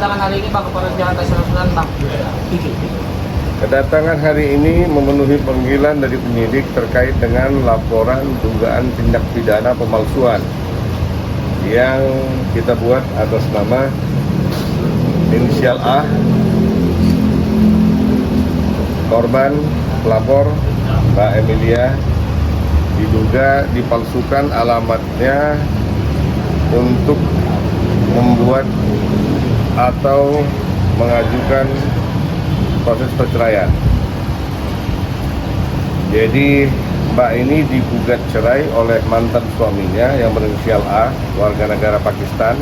kedatangan hari ini Bang ke Polres Jakarta Selatan Bang? Kedatangan hari ini memenuhi panggilan dari penyidik terkait dengan laporan dugaan tindak pidana pemalsuan yang kita buat atas nama inisial A, korban pelapor Mbak Emilia, diduga dipalsukan alamatnya untuk membuat atau mengajukan proses perceraian. Jadi Mbak ini digugat cerai oleh mantan suaminya yang berinisial A, warga negara Pakistan,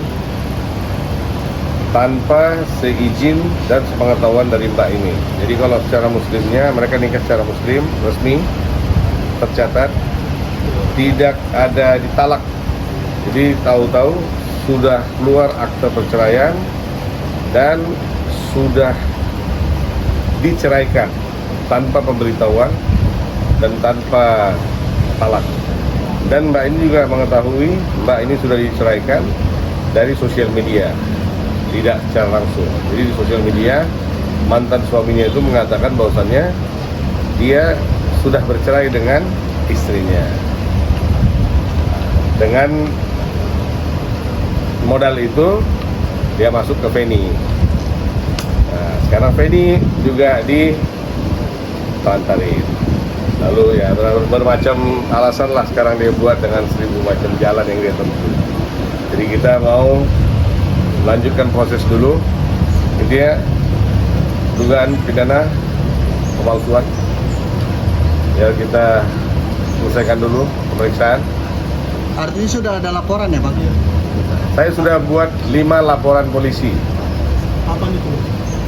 tanpa seizin dan sepengetahuan dari Mbak ini. Jadi kalau secara muslimnya, mereka nikah secara muslim, resmi, tercatat, tidak ada ditalak. Jadi tahu-tahu sudah keluar akte perceraian dan sudah diceraikan tanpa pemberitahuan dan tanpa talak. Dan Mbak ini juga mengetahui Mbak ini sudah diceraikan dari sosial media, tidak secara langsung. Jadi di sosial media mantan suaminya itu mengatakan bahwasannya dia sudah bercerai dengan istrinya. Dengan modal itu dia masuk ke Feni. Nah, sekarang Feni juga ditelantarin. Lalu ya bermacam alasan lah sekarang dia buat dengan 1000 macam jalan yang dia tempuh. Jadi kita mau lanjutkan proses dulu. Intinya dugaan pidana pemalsuan. Ya kita selesaikan dulu pemeriksaan. Artinya sudah ada laporan ya Bang? Saya sudah buat 5 laporan polisi. Apa itu?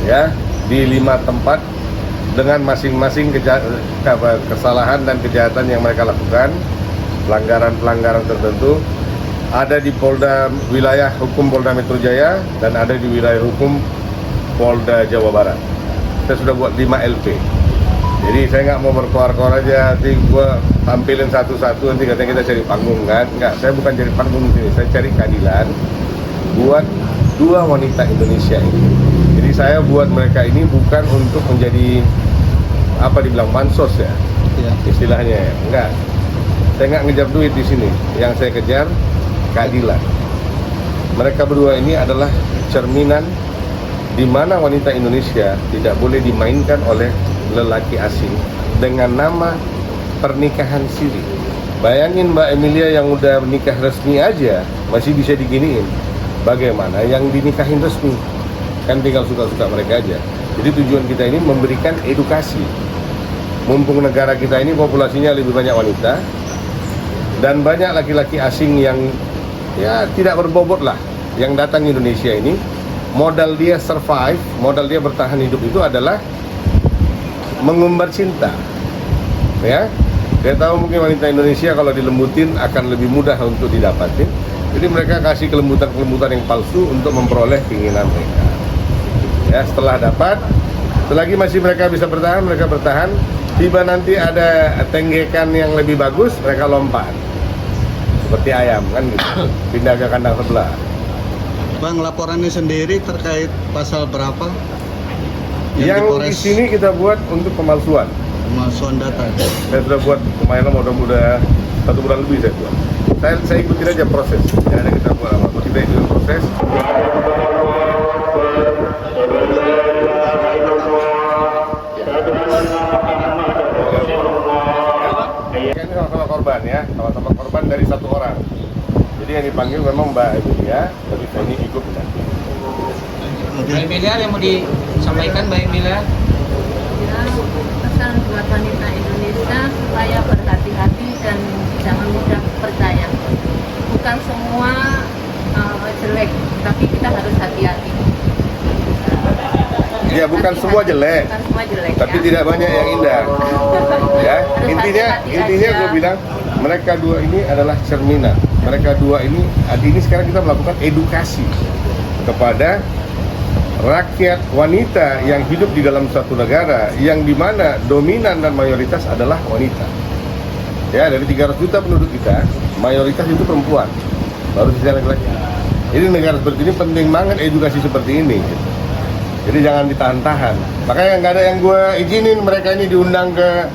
Ya, di 5 tempat dengan masing-masing kesalahan dan kejahatan yang mereka lakukan, pelanggaran-pelanggaran tertentu. Ada di Polda wilayah hukum Polda Metro Jaya dan ada di wilayah hukum Polda Jawa Barat. Saya sudah buat 5 LP. Jadi saya nggak mau berkoar-koar aja, nanti gua tampilin satu-satu, nanti katanya kita cari panggung kan? Nggak, saya bukan cari panggung di sini, saya cari keadilan buat 2 wanita Indonesia ini. Jadi saya buat mereka ini bukan untuk menjadi apa dibilang bansos ya, istilahnya ya. Enggak, saya nggak ngejar duit di sini. Yang saya kejar keadilan. Mereka berdua ini adalah cerminan di mana wanita Indonesia tidak boleh dimainkan oleh lelaki asing dengan nama pernikahan siri. Bayangin Mbak Emilia yang udah menikah resmi aja masih bisa diginiin. Bagaimana yang dinikahin resmi? Kan tinggal suka-suka mereka aja. Jadi tujuan kita ini memberikan edukasi. Mumpung negara kita ini populasinya lebih banyak wanita dan banyak laki-laki asing yang ya tidak berbobot lah yang datang ke Indonesia ini, modal dia survive, modal dia bertahan hidup itu adalah mengumbar cinta. Ya, dia tahu mungkin wanita Indonesia kalau dilembutin akan lebih mudah untuk didapatin. Jadi mereka kasih kelembutan-kelembutan yang palsu untuk memperoleh keinginan mereka. Ya, setelah dapat, selagi masih mereka bisa bertahan, mereka bertahan. Tiba nanti ada tenggekan yang lebih bagus, mereka lompat. Seperti ayam kan gitu, pindah ke kandang sebelah. Bang, laporannya sendiri terkait pasal berapa? Yang di sini kita buat untuk pemalsuan. Pemalsuan data. Saya sudah buat lumayan lama, udah 1 bulan lebih saya buat. Saya ikutin aja proses. Yang ada kita buat apa? Kita ikutin proses. Ini sama-sama korban ya, sama-sama korban dari 1 orang. Jadi yang dipanggil memang Mbak Emilia, tapi saya ini ikut nanti. Mbak Emilia yang mau disampaikan Mbak Emilia? Ya, pesan buat wanita Indonesia supaya berhati-hati dan jangan mudah percaya. Bukan semua jelek, tapi kita harus hati-hati. Ya bukan semua jelek, Bukan semua jelek, tapi ya. tidak banyak yang indah. Ya, Harus intinya hati-hati aja. gue bilang mereka 2 ini adalah cerminan. Mereka 2 ini sekarang kita melakukan edukasi kepada rakyat wanita yang hidup di dalam satu negara yang dimana dominan dan mayoritas adalah wanita. Ya, dari 300 juta penduduk kita, mayoritas itu perempuan, baru sisa laki-laki. Jadi negara seperti ini penting banget edukasi seperti ini. Jadi jangan ditahan-tahan. Makanya nggak ada yang gue izinin mereka ini diundang ke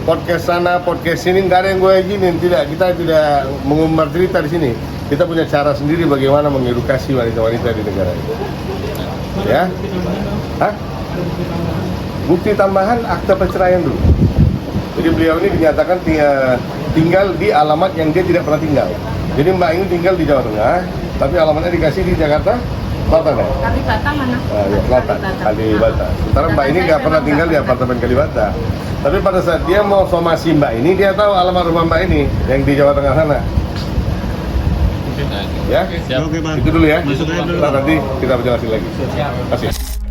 podcast sana, podcast sini, nggak ada yang gue izinin. Tidak, kita tidak mengumbar cerita di sini. Kita punya cara sendiri bagaimana mengedukasi wanita-wanita di negara ini. Ya? Hah? Bukti tambahan akta perceraian dulu. Jadi beliau ini dinyatakan tinggal di alamat yang dia tidak pernah tinggal. Jadi Mbak ini tinggal di Jawa Tengah, tapi alamatnya dikasih di Jakarta Selatan ya? Kalibata mana? Ya, Selatan, Kalibata. Sementara Mbak ini nggak pernah tinggal di apartemen Kalibata. Tapi pada saat dia mau somasi Mbak ini, dia tahu alamat rumah Mbak ini yang di Jawa Tengah sana. Ya? Oke, Bang. Itu dulu ya. Masuk aja dulu. Ntar nanti kita berjelasin lagi. Siap. Terima kasih.